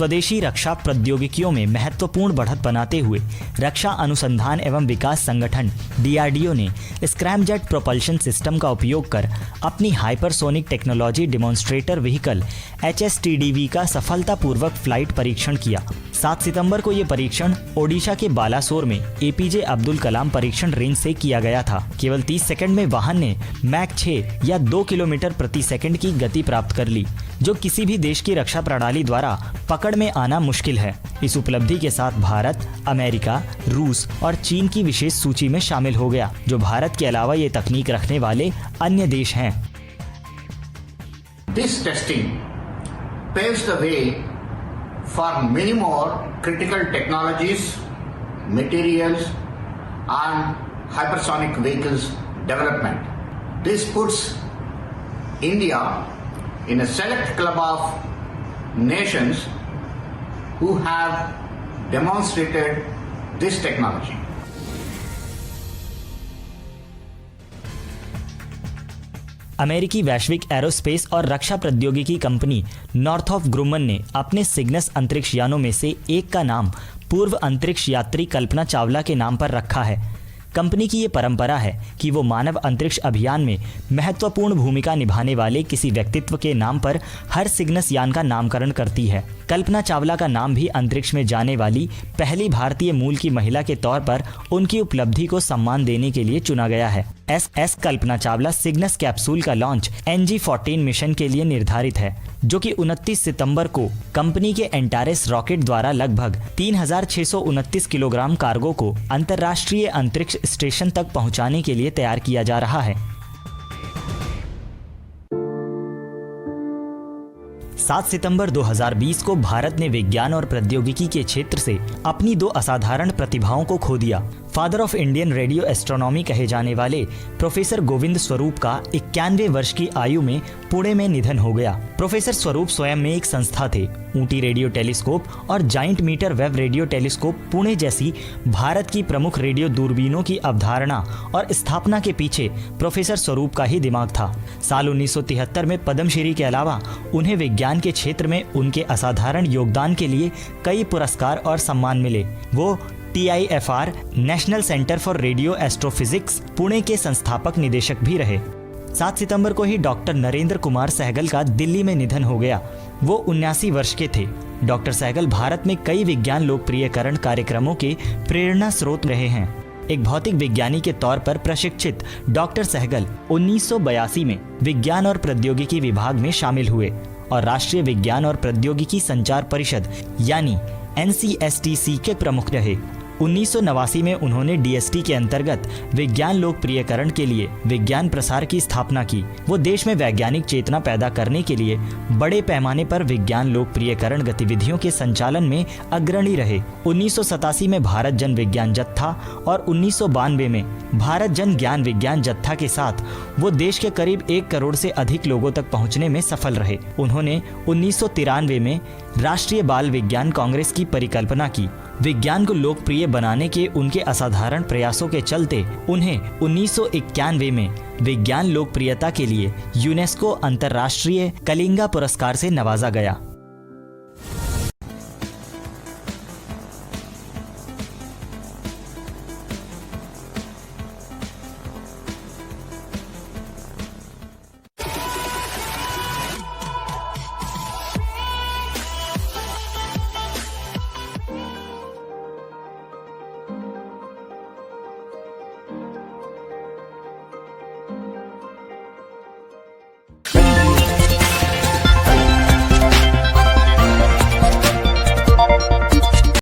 स्वदेशी रक्षा प्रौद्योगिकियों में महत्वपूर्ण बढ़त बनाते हुए रक्षा अनुसंधान एवं विकास संगठन DRDO ने स्क्रैमजेट प्रोपल्शन सिस्टम का उपयोग कर अपनी hypersonic technology demonstrator vehicle HSTDV का सफलतापूर्वक फ्लाइट परीक्षण किया। 7 सितंबर को ये परीक्षण ओडिशा के बालासोर में APJ अब्दुल कलाम परीक्षण रेंज से किया गया था। केवल 30 सेकंड में वाहन ने मैक 6 या 2 किलोमीटर प्रति सेकंड की गति प्राप्त कर ली, जो किसी भी देश की रक्षा प्रणाली द्वारा पकड़ में आना मुश्किल है। इस उपलब्धि के साथ भारत, अमेरिका, रूस और चीन की विशेष सूची में शामिल हो गया, जो भारत के अलावा ये तकनीक रखने वाले अन्य देश हैं। This testing paves the way for many more critical technologies, materials and hypersonic vehicles development. This puts India in a select club of nations who have demonstrated this technology. अमेरिकी वैश्विक एरोस्पेस और रक्षा प्रौद्योगिकी कंपनी नॉर्थरॉप ग्रुमन ने अपने Cygnus अंतरिक्ष यानों में से एक का नाम पूर्व अंतरिक्ष यात्री कल्पना चावला के नाम पर रखा है। कंपनी की ये परंपरा है कि वो मानव अंतरिक्ष अभियान में महत्वपूर्ण भूमिका निभाने वाले किसी व्यक्तित्व के नाम पर हर सिग्नस यान का नामकरण करती है। कल्पना चावला का नाम भी अंतरिक्ष में जाने वाली पहली भारतीय मूल की महिला के तौर पर उनकी उपलब्धि को सम्मान देने के लिए चुना गया है। SS Kalpana Chawla Cygnus capsule का लॉन्च NG-14 मिशन के लिए निर्धारित है, जो कि 29 सितंबर को कंपनी के एंटारेस रॉकेट द्वारा लगभग 3629 किलोग्राम कार्गो को अंतर्राष्ट्रीय अंतरिक्ष स्टेशन तक पहुंचाने के लिए तैयार किया जा रहा है। 7 सितंबर 2020 को भारत ने विज्ञान और प्रौद्योगिकी के क्षेत्र से अपनी 2 असाधारण प्रतिभाओं को खो दिया। Father of Indian radio astronomy कहे जाने वाले प्रोफेसर गोविंद स्वरूप का 91वें वर्ष की आयु में पुणे में निधन हो गया। प्रोफेसर स्वरूप स्वयं में एक संस्था थे। ऊटी रेडियो टेलीस्कोप और giant metre wave radio telescope Pune जैसी भारत की प्रमुख रेडियो दूरबीनों की अवधारणा और स्थापना के पीछे प्रोफेसर स्वरूप का ही दिमाग था। साल 1973 में पद्मश्री के अलावा उन्हें विज्ञान के क्षेत्र में उनके असाधारण योगदान के लिए कई पुरस्कार और सम्मान मिले। वो TIFR national centre for radio astrophysics Pune के संस्थापक निदेशक भी रहे। 7 सितंबर को ही डॉक्टर नरेंद्र कुमार सहगल का दिल्ली में निधन हो गया। वो 79 वर्ष के थे। डॉक्टर सहगल भारत में कई विज्ञान लोकप्रियकरण कार्यक्रमों के प्रेरणा स्रोत रहे हैं। एक भौतिक विज्ञानी के तौर पर प्रशिक्षित डॉक्टर सहगल 1982 में विज्ञान और प्रौद्योगिकी विभाग में शामिल हुए और राष्ट्रीय विज्ञान और प्रौद्योगिकी संचार परिषद यानी NCSTC के प्रमुख रहे। 1989 में उन्होंने DST के अंतर्गत विज्ञान लोकप्रियकरण के लिए विज्ञान प्रसार की स्थापना की। वो देश में वैज्ञानिक चेतना पैदा करने के लिए बड़े पैमाने पर विज्ञान लोकप्रियकरण गतिविधियों के संचालन में अग्रणी रहे। 1987 में भारत जन विज्ञान जत्था और 1992 में भारत जन ज्ञान विज्ञान जत्था के साथ वो देश के करीब 1 करोड़ से अधिक लोगों तक पहुंचने में सफल रहे। उन्होंने 1993 में राष्ट्रीय बाल विज्ञान कांग्रेस की परिकल्पना की। विज्ञान को लोकप्रिय बनाने के उनके असाधारण प्रयासों के चलते उन्हें 1991 में विज्ञान लोकप्रियता के लिए यूनेस्को अंतर्राष्ट्रीय कलिंगा पुरस्कार से नवाजा गया।